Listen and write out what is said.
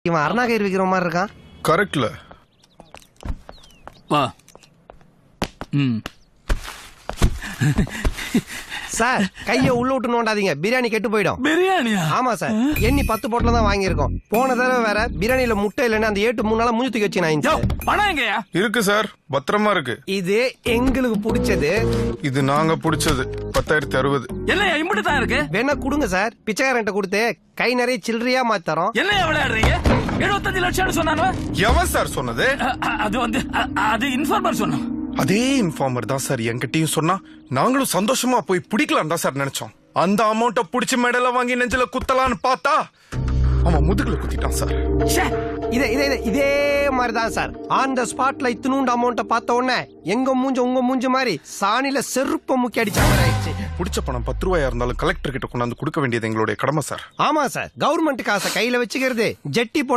இவன் அருணாகயிறு விக்கிற மாதிரி இருக்கான். கரெக்ட்ல வா. ம். சார் கைய உள்ள விட்டு நோண்டாதீங்க, பிரியாணி கெட்டு போயிடும். பிரியாணியா? ஆமா சார், எண்ணி 10 போட்டல தான் வாங்கியிருக்கோம். போன தடவை வேற பிரியாணியில முட்டை இல்லைன்னு அந்த 3 நாளா மூஞ்சி தூக்கி வச்சு நான். பணம் எங்கயா? இருக்கு சார், பத்திரமா இருக்கு. இது எங்களுக்கு பிடிச்சது. இது நாங்க பிடிச்சது 10,060. என்னையா இம்புட்டு தான் இருக்கு? வேணா கொடுங்க சார், பிச்சைக்காரன்ட்ட கொடுத்து கை நிறைய சில்லறையா மாத்தி தரோம். என்னையா விளையாடுறீங்க? 75 லட்சம்னு சொன்னானு. எவன் சார் சொன்னது? அது வந்து அது இன்ஃபார்மர் சொன்னான். அதே இன்ஃபார்மர் தான் சார் என்கிட்டயும் சொன்னா. நாங்களும் சந்தோஷமா போய் பிடிக்கலாம் தான் சார் நினைச்சோம். அந்த அமௌண்ட்டை புடிச்சு மெடல வாங்கி நெஞ்சில குத்தலான்னு பார்த்தா அவன் முதுகுல குத்திட்டான் சார். இதே மாதிரிதான் சார், ஆன் த ஸ்பாட்ல இத்தினூண்டு அமௌண்ட்டை பார்த்த உடனே எங்க மூஞ்ச உங்க மூஞ்ச மாதிரி சாணில செருப்ப முக்கி அடிச்ச மாதிரி ஆயிடுச்சு. புடிச்ச பணம் 10 ரூபாயா இருந்தாலும் கலெக்டர் கிட்ட கொண்டாந்து கொடுக்க வேண்டியது எங்களுடைய கடமை சார். ஆமா சார், கவர்மெண்ட் காசை கையில வச்சுக்கிறது ஜெட்டி போட